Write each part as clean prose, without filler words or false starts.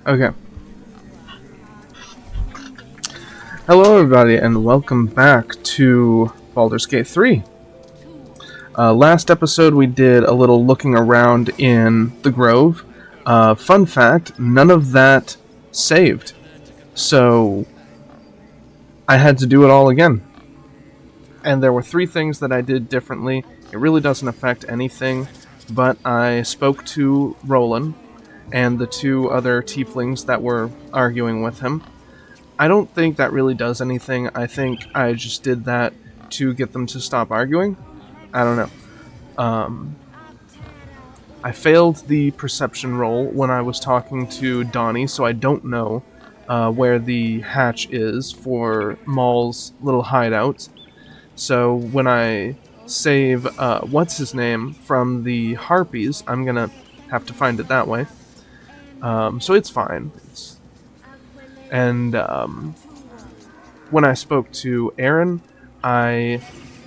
Okay. Hello, everybody, and welcome back to Baldur's Gate 3. Last episode, we did a little looking around in the Grove. Fun fact, none of that saved. So, I had to do it all again. And there were 3 things that I did differently. It really doesn't affect anything, but I spoke to Roland and the 2 other tieflings that were arguing with him. I don't think that really does anything. I think I just did that to get them to stop arguing. I don't know. I failed the perception roll when I was talking to Donnie, so I don't know where the hatch is for Maul's little hideout. So when I save what's his name from the Harpies, I'm gonna have to find it that way. So it's fine. And when I spoke to Aaron, I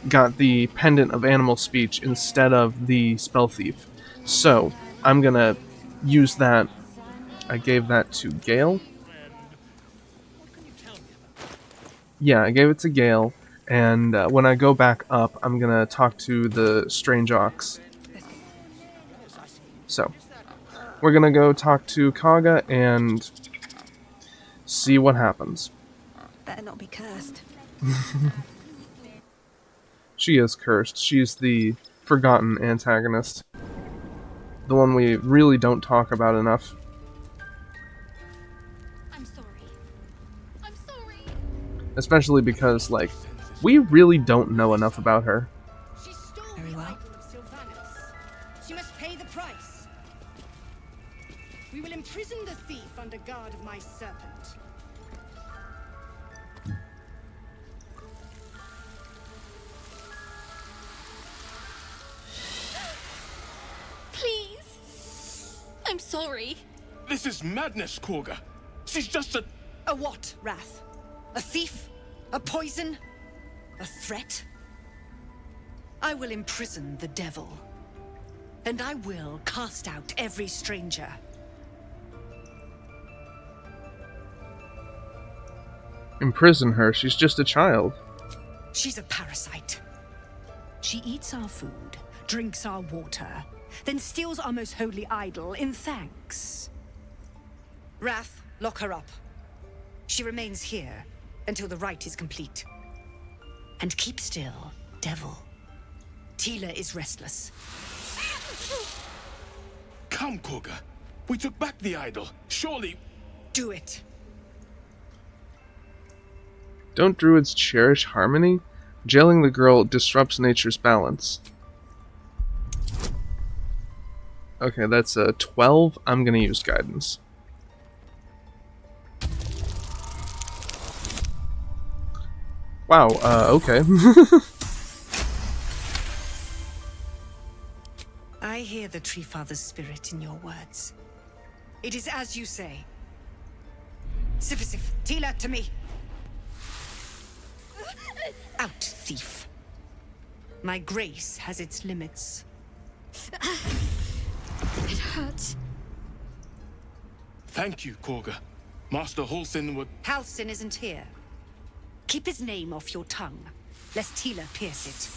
got the Pendant of Animal Speech instead of the Spell Thief. So, I'm gonna use that. I gave that to Gale. Yeah, I gave it to Gale, and when I go back up, I'm gonna talk to the Strange Ox. So, we're gonna go talk to Kaga and see what happens. Better not be cursed. She is cursed. She's the forgotten antagonist. The one we really don't talk about enough. I'm sorry. I'm sorry. Especially because, like, we really don't know enough about her. She stole Very the well. idol of Sylvanus. She must pay the price. We will imprison the thief under guard of my serpent. Please. I'm sorry. This is madness, Korga. She's just a... A what, Wrath? A thief? A poison? A threat? I will imprison the devil. And I will cast out every stranger. Imprison her, she's just a child. She's a parasite. She eats our food, drinks our water, then steals our most holy idol in thanks. Wrath, lock her up. She remains here until the rite is complete. And keep still, devil. Tila is restless. Come, Korga. We took back the idol. Surely... Do it. Don't druids cherish harmony? Jailing the girl disrupts nature's balance. Okay, that's a 12. I'm gonna use guidance. Wow, okay. I hear the Tree Father's spirit in your words. It is as you say. Sifisif, Tila, to me. Out, thief. My grace has its limits. It hurts. Thank you, Korga. Master Halsin would... Halsin isn't here. Keep his name off your tongue, lest Tila pierce it.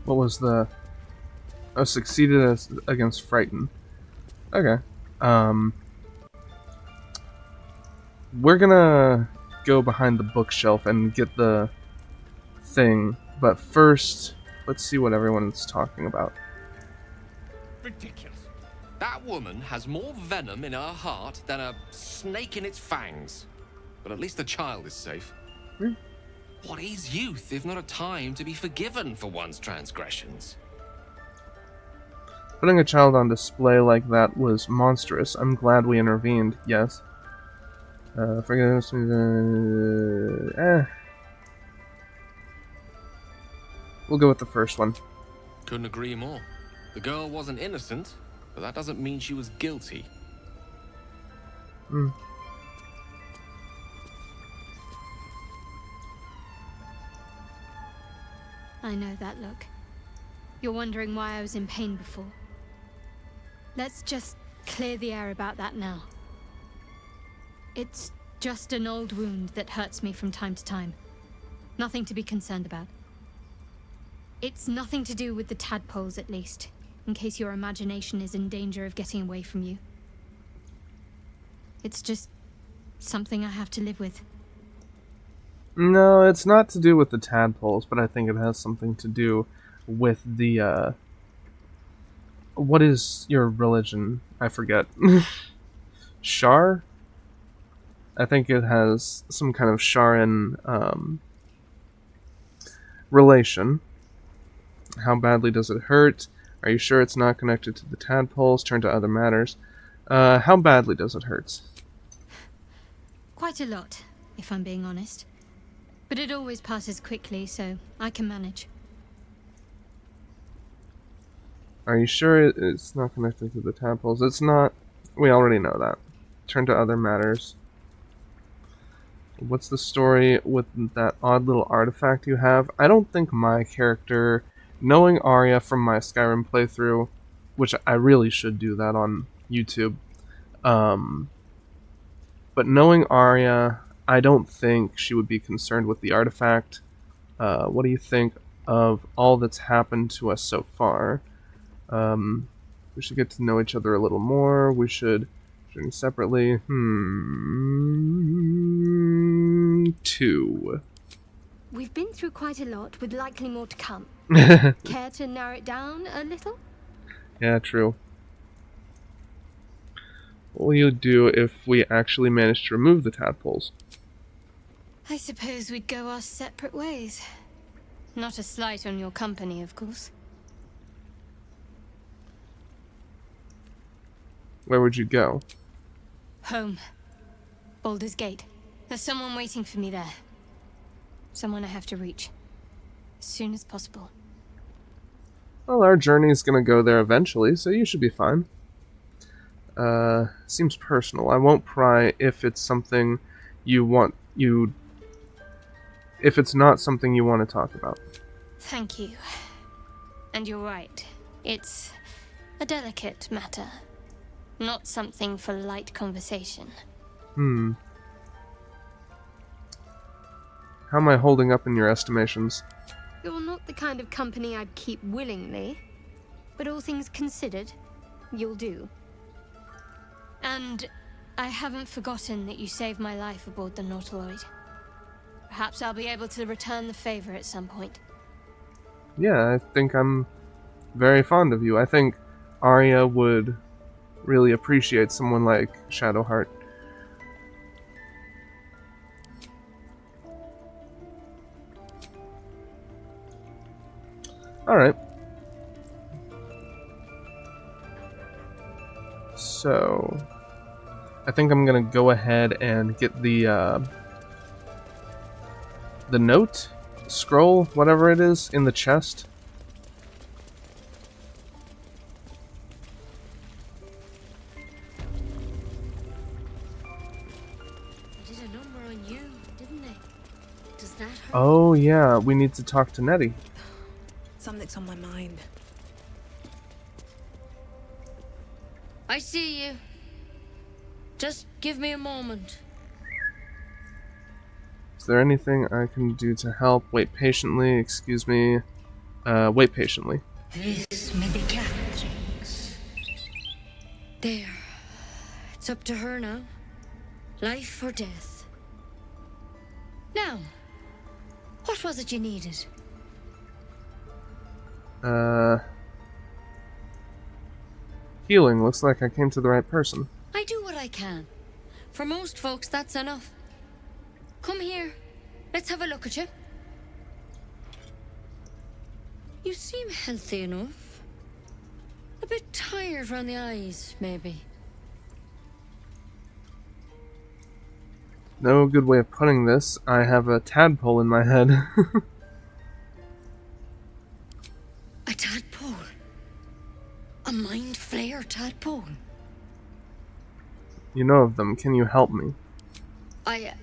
What was the... Oh, succeeded against Frighten. Okay. We're gonna go behind the bookshelf and get the thing, but first, let's see what everyone's talking about. Ridiculous. That woman has more venom in her heart than a snake in its fangs. But at least the child is safe. Hmm. What is youth if not a time to be forgiven for one's transgressions? Putting a child on display like that was monstrous. I'm glad we intervened, yes. Forgiveness... We'll go with the first one. Couldn't agree more. The girl wasn't innocent, but that doesn't mean she was guilty. Hmm. I know that look. You're wondering why I was in pain before. Let's just clear the air about that now. It's just an old wound that hurts me from time to time. Nothing to be concerned about. It's nothing to do with the tadpoles, at least, in case your imagination is in danger of getting away from you. It's just something I have to live with. No, it's not to do with the tadpoles, but I think it has something to do with the, what is your religion? I forget. Shar? I think it has some kind of Sharan, relation. How badly does it hurt? Are you sure it's not connected to the tadpoles? Turn to other matters. How badly does it hurt? Quite a lot, if I'm being honest. But it always passes quickly, so I can manage. Are you sure it's not connected to the tadpoles? It's not. We already know that. Turn to other matters. What's the story with that odd little artifact you have? I don't think my character, knowing Arya from my Skyrim playthrough, which I really should do that on YouTube, but knowing Arya, I don't think she would be concerned with the artifact. What do you think of all that's happened to us so far? We should get to know each other a little more. We should journey separately. 2. We've been through quite a lot, with likely more to come. Care to narrow it down a little? Yeah, true. What will you do if we actually manage to remove the tadpoles? I suppose we'd go our separate ways. Not a slight on your company, of course. Where would you go? Home. Baldur's Gate. There's someone waiting for me there. Someone I have to reach. As soon as possible. Well, our journey's gonna go there eventually, so you should be fine. Seems personal. I won't pry if it's something if it's not something you want to talk about. Thank you. And you're right. It's a delicate matter. Not something for light conversation. How am I holding up in your estimations? You're not the kind of company I'd keep willingly. But all things considered, you'll do. And I haven't forgotten that you saved my life aboard the Nautiloid. Perhaps I'll be able to return the favor at some point. Yeah, I think I'm very fond of you. I think Arya would really appreciate someone like Shadowheart. Alright. So, I think I'm gonna go ahead and get the note, scroll, whatever it is, in the chest. They did a number on you, didn't they? Does that hurt? Oh yeah, we need to talk to Nettie. Something's on my mind. I see you. Just give me a moment. Is there anything I can do to help? Wait patiently, excuse me. Wait patiently. This may be Catherines. There. It's up to her now. Life or death. Now, what was it you needed? Healing. Looks like I came to the right person. I do what I can. For most folks, that's enough. Come here. Let's have a look at you. You seem healthy enough. A bit tired around the eyes, maybe. No good way of putting this. I have a tadpole in my head. A tadpole? A mind flayer tadpole? You know of them. Can you help me? I'll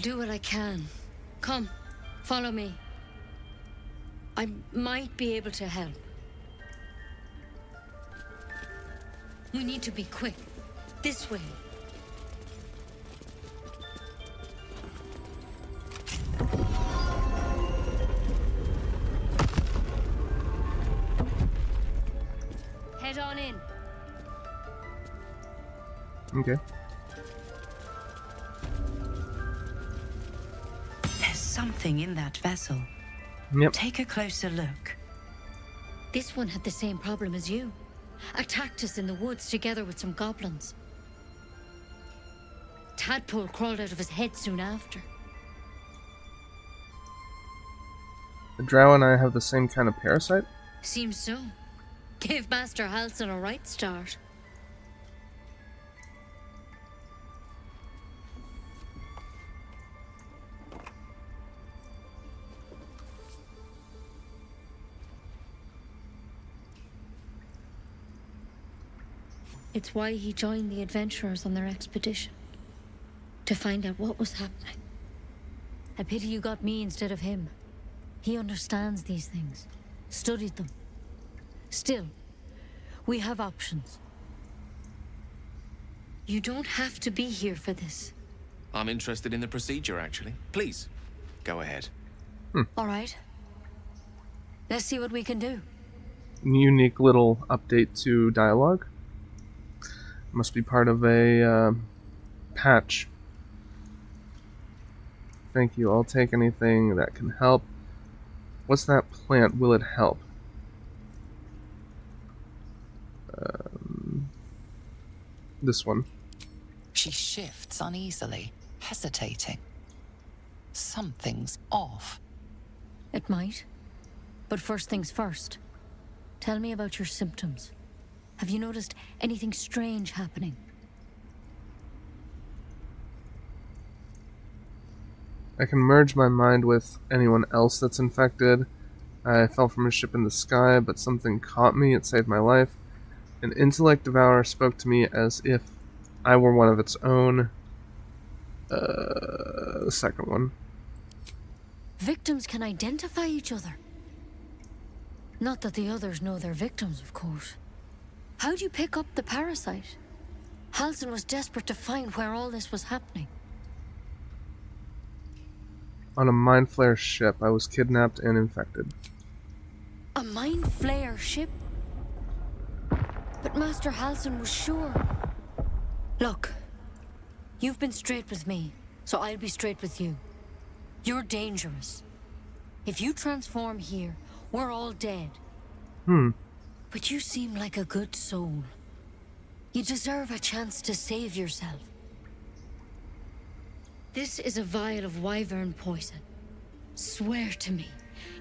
do what I can. Come, follow me. I might be able to help. We need to be quick. This way. Head on in. Okay. There's something in that vessel. Yep. Take a closer look. This one had the same problem as you. Attacked us in the woods together with some goblins. Tadpole crawled out of his head soon after. The drow and I have the same kind of parasite? Seems so. Gave Master Halsin a right start. It's why he joined the adventurers on their expedition. To find out what was happening. A pity you got me instead of him. He understands these things. Studied them. Still, we have options. You don't have to be here for this. I'm interested in the procedure, actually. Please, go ahead. All right. Let's see what we can do. Unique little update to dialogue. Must be part of a patch. Thank you. I'll take anything that can help. What's that plant? Will it help? This one. She shifts uneasily, hesitating. Something's off. It might. But first things first. Tell me about your symptoms. Have you noticed anything strange happening? I can merge my mind with anyone else that's infected. I fell from a ship in the sky, but something caught me. It saved my life. An intellect devourer spoke to me as if I were one of its own. The second one. Victims can identify each other. Not that the others know they're victims, of course. How'd you pick up the parasite? Halsin was desperate to find where all this was happening. On a mind flare ship, I was kidnapped and infected. A mind flayer ship? But Master Halsin was sure. Look, you've been straight with me, so I'll be straight with you. You're dangerous. If you transform here, we're all dead. But you seem like a good soul. You deserve a chance to save yourself. This is a vial of wyvern poison. Swear to me,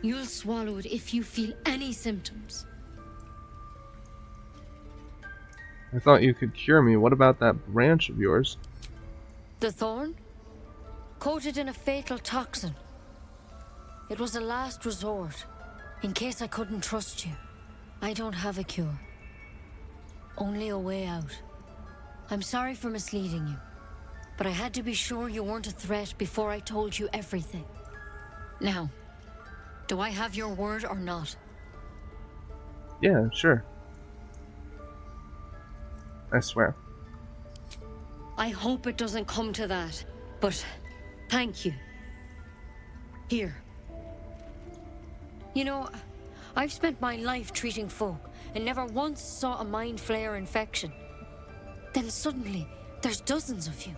you'll swallow it if you feel any symptoms. I thought you could cure me. What about that branch of yours? The thorn? Coated in a fatal toxin. It was a last resort, in case I couldn't trust you. I don't have a cure. Only a way out. I'm sorry for misleading you, but I had to be sure you weren't a threat before I told you everything. Now, do I have your word or not? Yeah, sure. I swear. I hope it doesn't come to that, but thank you. Here. You know, I've spent my life treating folk and never once saw a mind flayer infection. Then suddenly, there's dozens of you.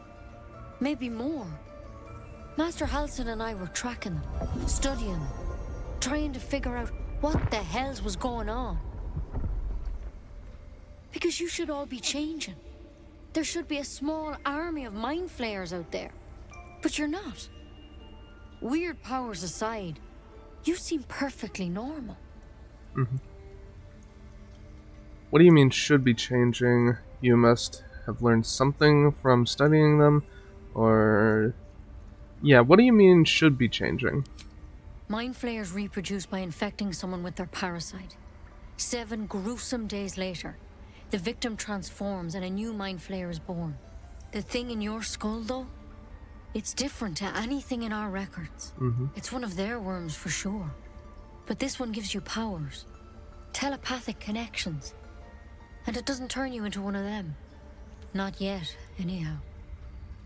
Maybe more. Master Halsin and I were tracking them, studying them, trying to figure out what the hells was going on. Because you should all be changing. There should be a small army of mind flayers out there. But you're not. Weird powers aside, you seem perfectly normal. What do you mean should be changing? You must have learned something from studying them? Or... yeah, what do you mean should be changing? Mind flayers reproduce by infecting someone with their parasite. 7 gruesome days later, the victim transforms and a new mind flayer is born. The thing in your skull, though, it's different to anything in our records. It's one of their worms for sure. But this one gives you powers. Telepathic connections. And it doesn't turn you into one of them. Not yet, anyhow.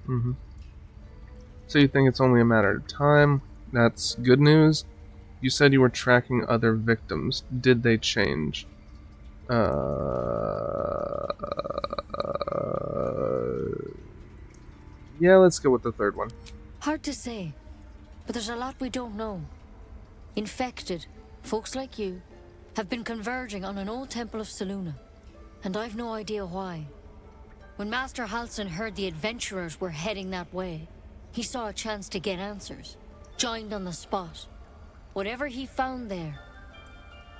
Mm-hmm. So you think it's only a matter of time? That's good news. You said you were tracking other victims. Did they change? Yeah, let's go with the third one. Hard to say, but there's a lot we don't know. Infected, folks like you, have been converging on an old temple of Selûne, and I've no idea why. When Master Halsin heard the adventurers were heading that way, he saw a chance to get answers, joined on the spot. Whatever he found there,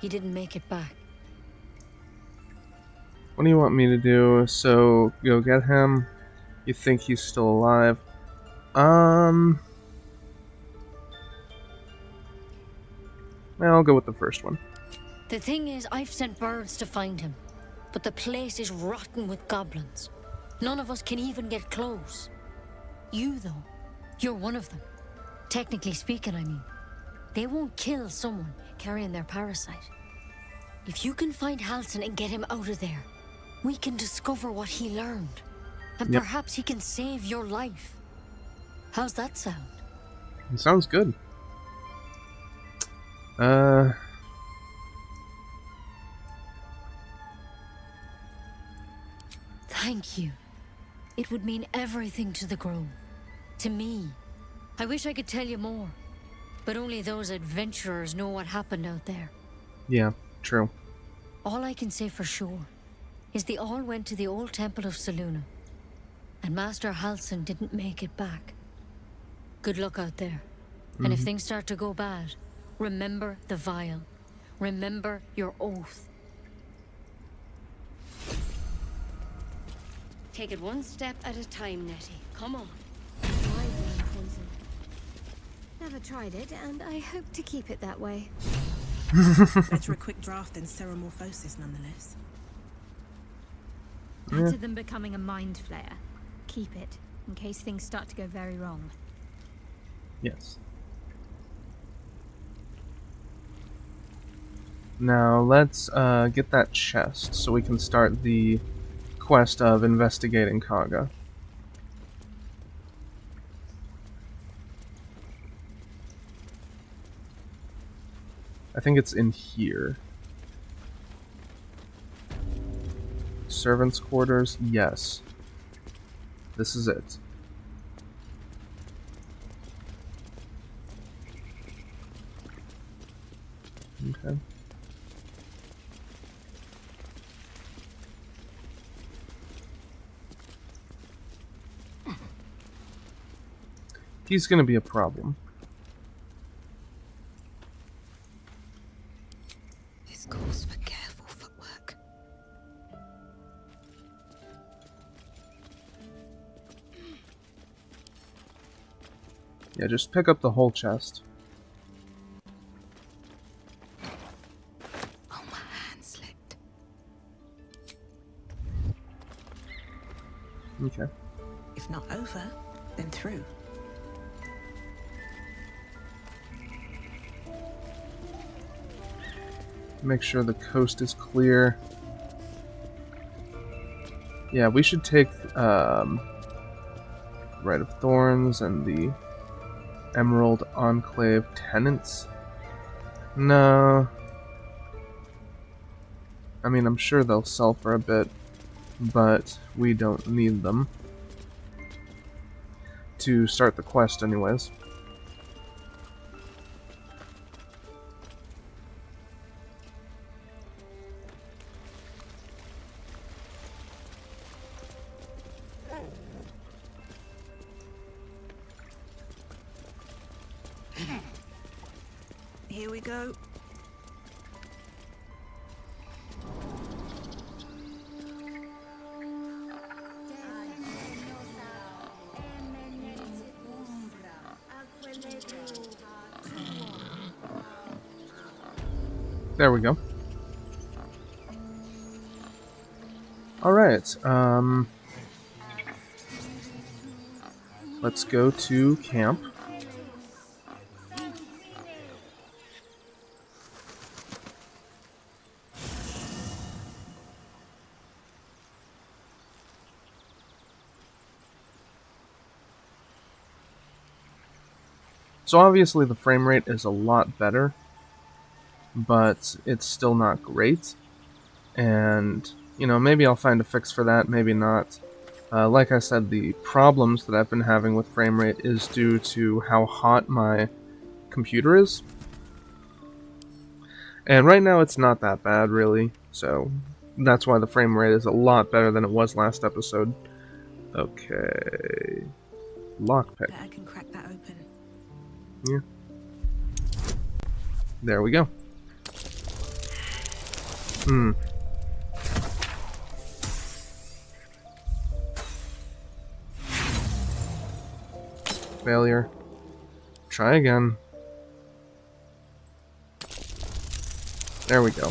he didn't make it back. What do you want me to do? So, go get him. You think he's still alive? Well, I'll go with the first one. The thing is, I've sent birds to find him, but the place is rotten with goblins. None of us can even get close. You, though, you're one of them. Technically speaking, I mean. They won't kill someone carrying their parasite. If you can find Halsin and get him out of there, we can discover what he learned. And perhaps he can save your life. How's that sound? It sounds good. Thank you. It would mean everything to the Grove. To me. I wish I could tell you more. But only those adventurers know what happened out there. Yeah, true. All I can say for sure is they all went to the old temple of Selûne. And Master Halsin didn't make it back. Good luck out there. And if things start to go bad, remember the vial. Remember your oath. Take it one step at a time, Nettie. Come on. Poison. Never tried it, and I hope to keep it that way. Better a quick draft than ceremorphosis, nonetheless. Better than becoming a mind flayer. Keep it, in case things start to go very wrong. Yes. Now let's get that chest so we can start the quest of investigating Kaga. I think it's in here. Servants' quarters? Yes. This is it. Okay. He's gonna be a problem. This calls for careful footwork. Yeah, just pick up the whole chest. Oh, my hand slipped. Okay. If not over, then through. Make sure the coast is clear. Yeah, we should take Rite of Thorns and the Emerald Enclave tenants. No. I mean, I'm sure they'll sell for a bit, but we don't need them to start the quest anyways. Here we go. There we go. Alright, let's go to camp. So obviously the frame rate is a lot better, but it's still not great. And, you know, maybe I'll find a fix for that, maybe not. Like I said, the problems that I've been having with frame rate is due to how hot my computer is. And right now it's not that bad, really, so that's why the frame rate is a lot better than it was last episode. Okay. Lockpick. Bet I can crack that open. Yeah. There we go. Failure. Try again. There we go.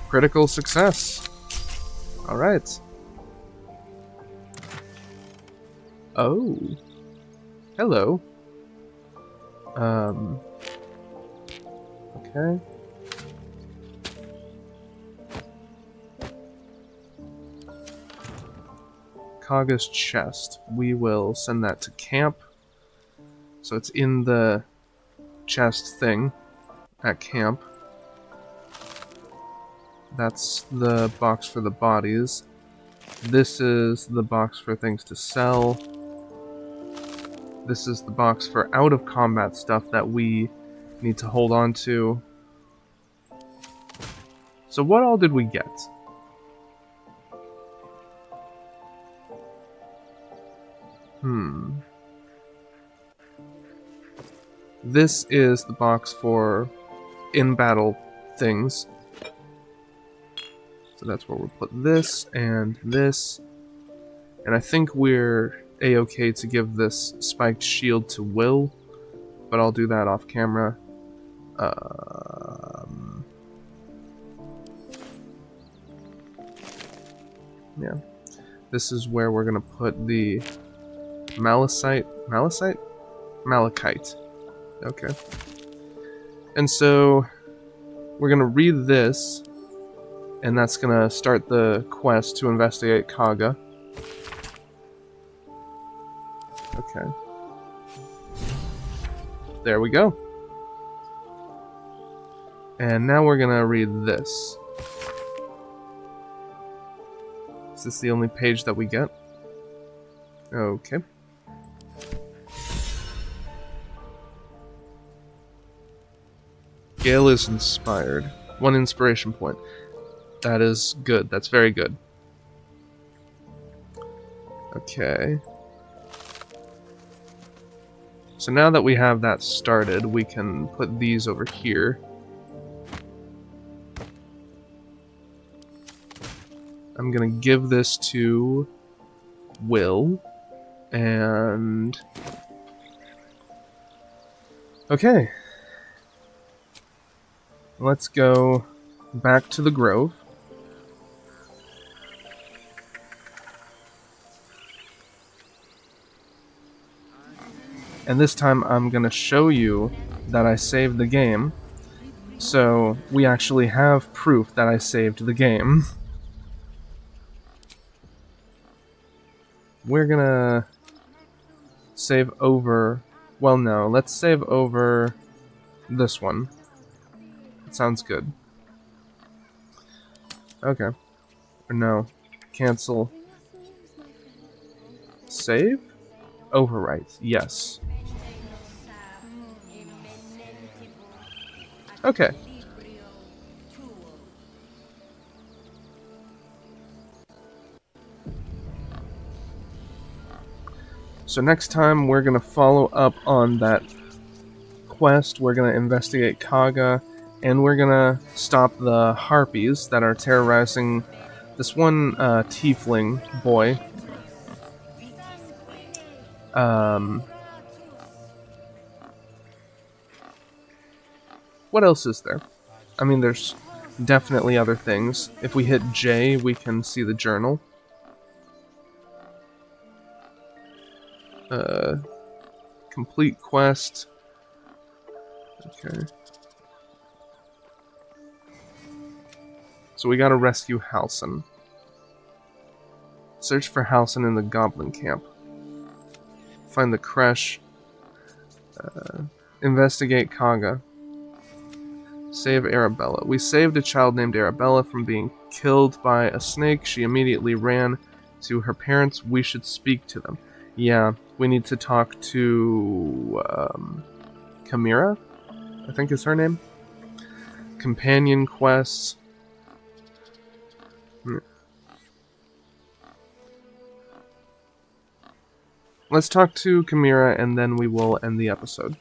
Critical success. Alright. Oh. Hello. Okay. Kaga's chest. We will send that to camp. So it's in the chest thing at camp. That's the box for the bodies. This is the box for things to sell. This is the box for out of combat stuff that we need to hold on to. So what all did we get? This is the box for in-battle things. So that's where we'll put this and this. And I think we're a-okay to give this spiked shield to Will, but I'll do that off camera. Yeah. This is where we're gonna put the Malachite? Malachite. Okay. And so we're gonna read this, and that's gonna start the quest to investigate Kaga. Okay. There we go. And now we're gonna read this. Is this the only page that we get? Okay. Gale is inspired. 1 inspiration point. That is good. That's very good. Okay. So now that we have that started, we can put these over here. I'm gonna give this to Will. And... okay. Let's go back to the grove. And this time I'm gonna show you that I saved the game. So we actually have proof that I saved the game. We're gonna save over... well, no, let's save over this one. That sounds good. Okay. Or no. Cancel. Save? Overwrite. Yes. Okay. So next time we're gonna follow up on that quest, we're gonna investigate Kaga, and we're gonna stop the harpies that are terrorizing this one tiefling boy. What else is there? I mean, there's definitely other things. If we hit J, we can see the journal. Complete quest. Okay. So we gotta rescue Halsin. Search for Halsin in the goblin camp. Find the creche. Investigate Kaga. Save Arabella. We saved a child named Arabella from being killed by a snake. She immediately ran to her parents. We should speak to them. Yeah, we need to talk to Chimera, I think is her name. Companion quests. Let's talk to Chimera and then we will end the episode.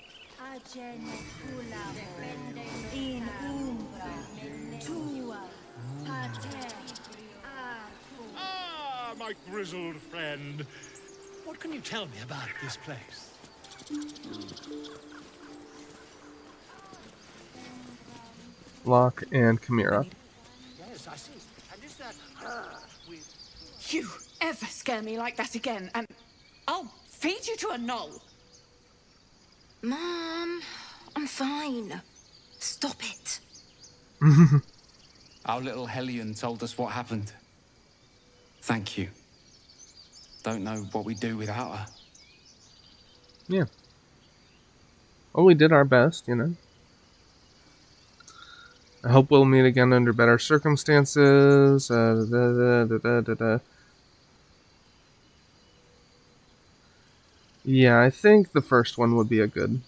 Ah, my grizzled friend. What can you tell me about this place? Locke and Chimera. Yes, I see. And is that with... You ever scare me like that again, and I'll feed you to a knoll. Mom, I'm fine. Stop it. Our little Hellion told us what happened. Thank you. Don't know what we'd do without her. Yeah. Well, we did our best, you know. I hope we'll meet again under better circumstances. Yeah, I think the first one would be a good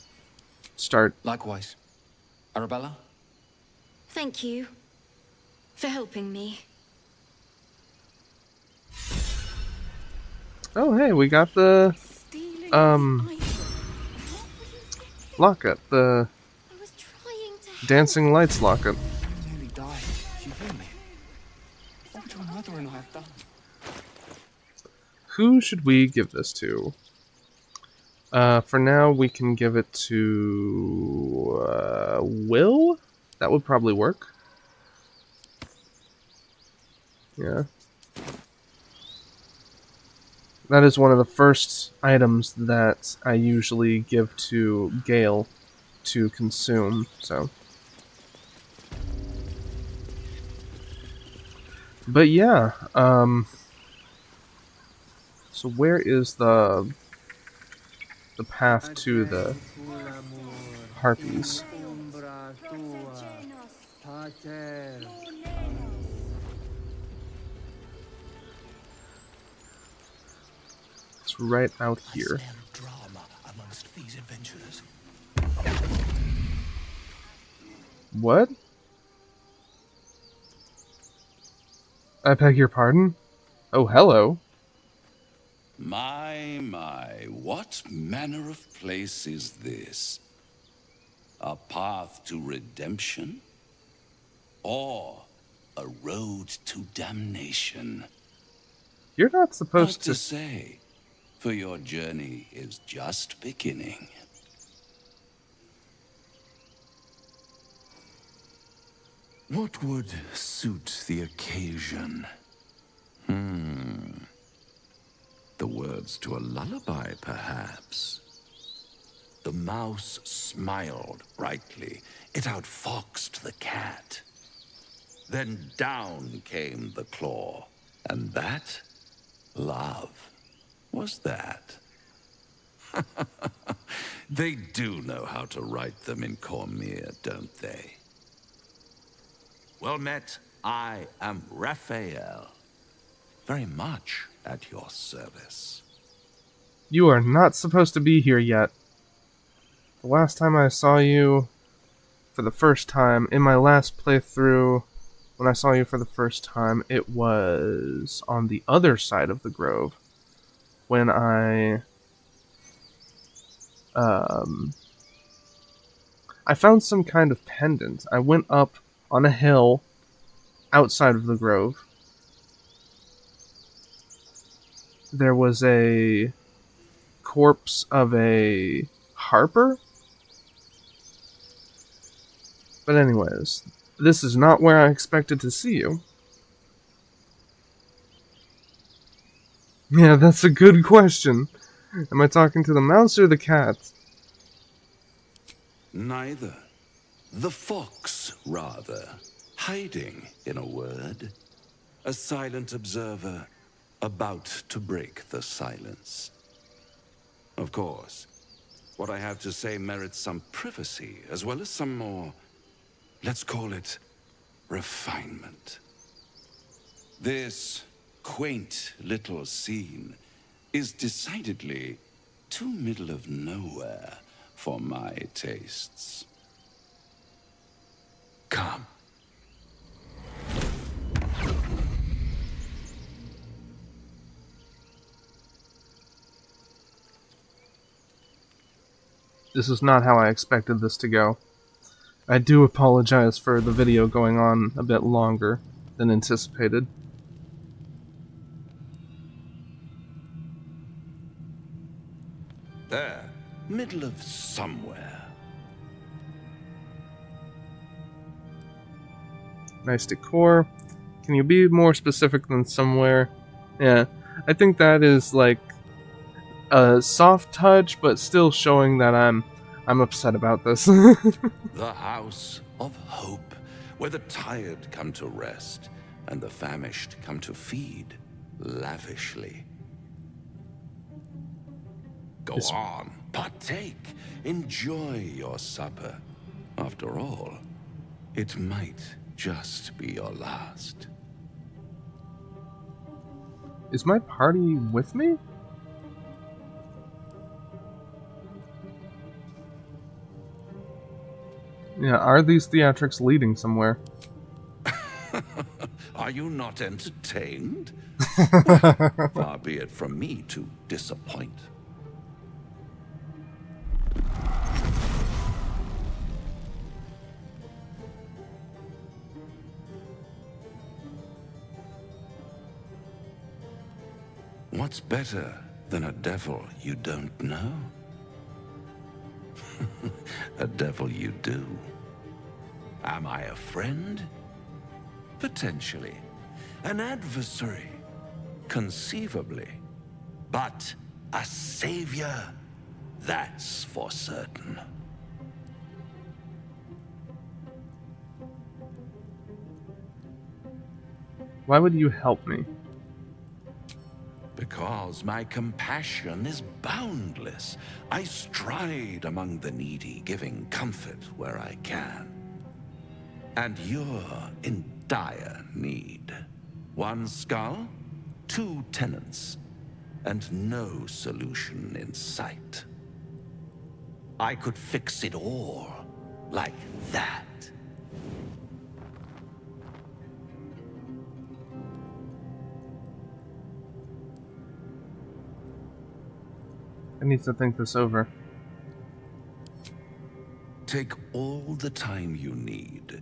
start. Likewise. Arabella? Thank you for helping me. Oh, hey, we got the locket, the I was trying to dancing lights locket. I nearly died. Do you hear me? What would your mother and I have done? Who should we give this to? For now, we can give it to Will? That would probably work. Yeah. That is one of the first items that I usually give to Gale to consume, so. But yeah, so where is the path to the harpies? It's right out here. drama amongst these adventurers. What? I beg your pardon? Oh, hello. My, what manner of place is this? A path to redemption? Or a road to damnation? You're not supposed Hard to say, for your journey is just beginning. What would suit the occasion? The words to a lullaby, perhaps. The mouse smiled brightly. It outfoxed the cat. Then down came the claw. And that, love, was that. They do know how to write them in Cormier, don't they? Well met, I am Raphael. Very much at your service. You are not supposed to be here yet. The last time I saw you for the first time, in my last playthrough, when I saw you for the first time, it was on the other side of the grove. When I found some kind of pendant. I went up on a hill outside of the grove. There was a corpse of a harper. But anyways, this is not where I expected to see you. Yeah, that's a good question. Am I talking to the mouse or the cat? Neither. The fox, rather. Hiding, in a word. A silent observer, about to break the silence. Of course. What I have to say merits some privacy, as well as some more, let's call it, refinement. This quaint little scene is decidedly too middle of nowhere for my tastes. Come. This is not how I expected this to go. I do apologize for the video going on a bit longer than anticipated. There, middle of somewhere. Nice decor. Can you be more specific than somewhere? Yeah, I think that is like a soft touch, but still showing that I'm upset about this. The house of hope, where the tired come to rest and the famished come to feed lavishly. Go on, partake, enjoy your supper. After all, it might just be your last. Is my party with me? Yeah, are these theatrics leading somewhere? Are you not entertained? Far be it from me to disappoint. What's better than a devil you don't know? A devil you do. Am I a friend? Potentially. An adversary? Conceivably. But a savior? That's for certain. Why would you help me? Because my compassion is boundless. I stride among the needy, giving comfort where I can. And you're in dire need. One skull, 2 tenants, and no solution in sight. I could fix it all, like that. I need to think this over. Take all the time you need,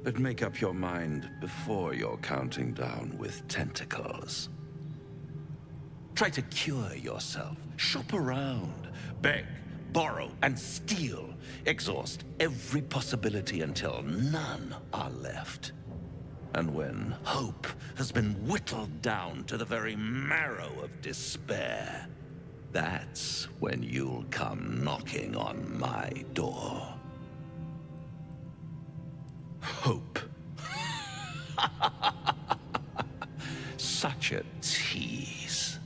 but make up your mind before you're counting down with tentacles. Try to cure yourself, shop around, beg, borrow, and steal. Exhaust every possibility until none are left. And when hope has been whittled down to the very marrow of despair, that's when you'll come knocking on my door. Hope. Such a tease.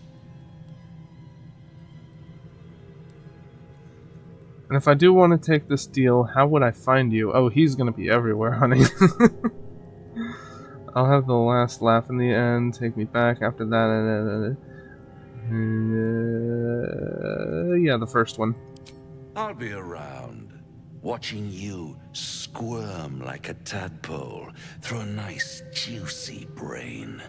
And if I do want to take this deal, how would I find you? Oh, he's gonna be everywhere, honey. I'll have the last laugh in the end. Take me back after that. Yeah, the first one. I'll be around, watching you squirm like a tadpole through a nice, juicy brain.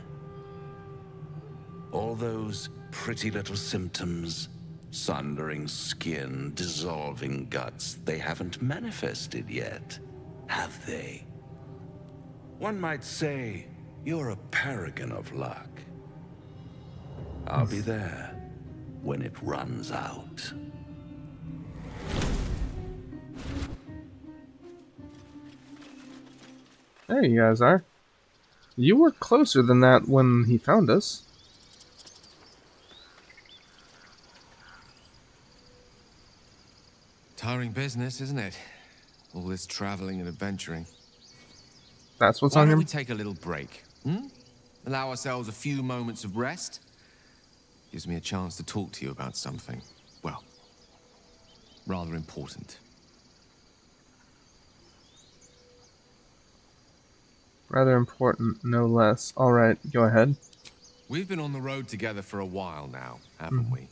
All those pretty little symptoms, sundering skin, dissolving guts, they haven't manifested yet, have they? One might say you're a paragon of luck. I'll be there when it runs out. There you guys are. You were closer than that when he found us. Tiring business, isn't it? All this traveling and adventuring. That's what's Why on don't your... we take a little break? Allow ourselves a few moments of rest? Gives me a chance to talk to you about something, well, rather important. Rather important, no less. Alright, go ahead. We've been on the road together for a while now, haven't we?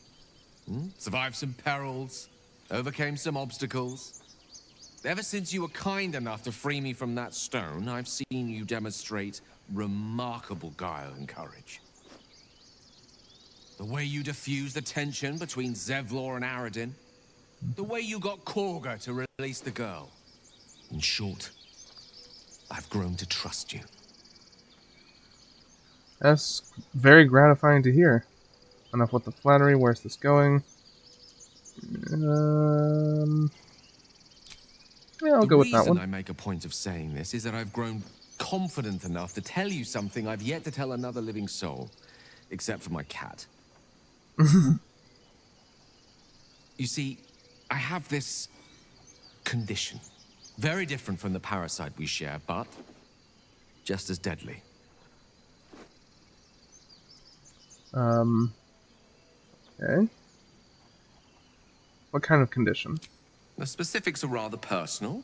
Survived some perils, overcame some obstacles. Ever since you were kind enough to free me from that stone, I've seen you demonstrate remarkable guile and courage. The way you diffused the tension between Zevlor and Aradin. The way you got Korga to release the girl. In short, I've grown to trust you. That's very gratifying to hear. Enough with the flattery. Where's this going? Yeah, I'll go with that one. The reason I make a point of saying this is that I've grown confident enough to tell you something I've yet to tell another living soul, except for my cat. You see, I have this condition. Very different from the parasite we share, but just as deadly. Okay. What kind of condition? The specifics are rather personal,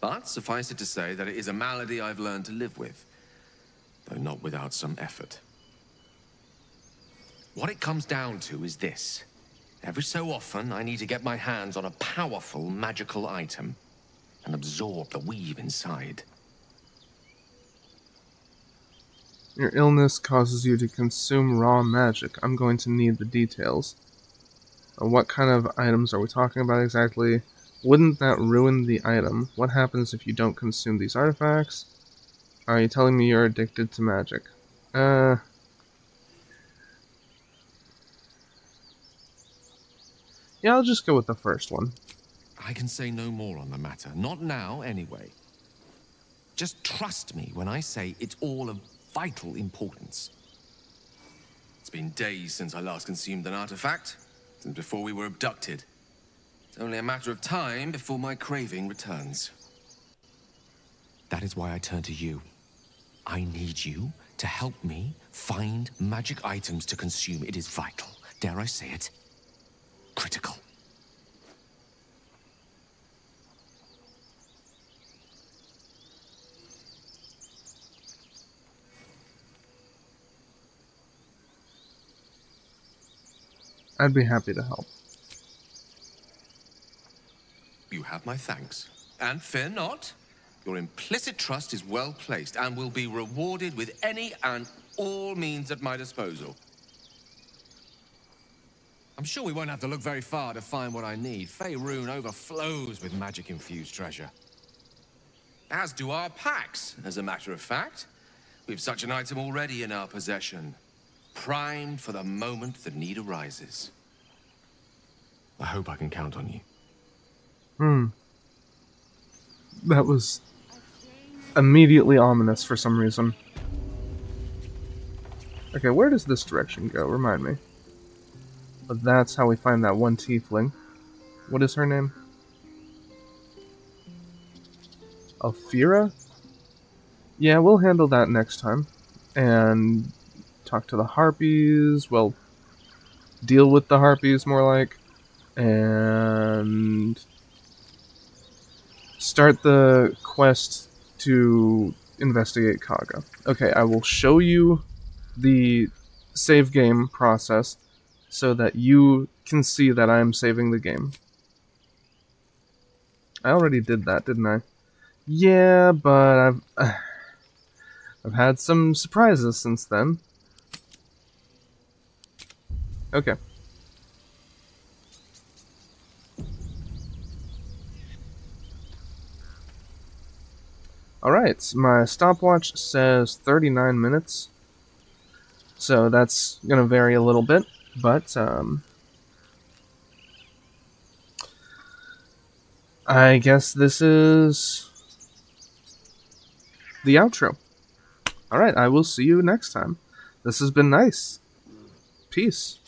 but suffice it to say that it is a malady I've learned to live with, though not without some effort. What it comes down to is this. Every so often, I need to get my hands on a powerful magical item and absorb the weave inside. Your illness causes you to consume raw magic. I'm going to need the details. What kind of items are we talking about exactly? Wouldn't that ruin the item? What happens if you don't consume these artifacts? Are you telling me you're addicted to magic? Yeah, I'll just go with the first one. I can say no more on the matter. Not now, anyway. Just trust me when I say it's all of vital importance. It's been days since I last consumed an artifact, since before we were abducted. It's only a matter of time before my craving returns. That is why I turn to you. I need you to help me find magic items to consume. It is vital. Dare I say it? Critical. I'd be happy to help. You have my thanks. And fear not. Your implicit trust is well placed and will be rewarded with any and all means at my disposal. I'm sure we won't have to look very far to find what I need. Faerun overflows with magic-infused treasure. As do our packs, as a matter of fact. We've such an item already in our possession. Primed for the moment the need arises. I hope I can count on you. That was immediately ominous for some reason. Okay, where does this direction go? Remind me. But that's how we find that one tiefling. What is her name? Alfira? Yeah, we'll handle that next time. And talk to the harpies. Well, deal with the harpies, more like. And start the quest to investigate Kaga. Okay, I will show you the save game process so that you can see that I'm saving the game. I already did that, didn't I? Yeah, but I've had some surprises since then. Okay. Alright, my stopwatch says 39 minutes. So that's going to vary a little bit, but I guess this is the outro. Alright, I will see you next time. This has been nice. Peace.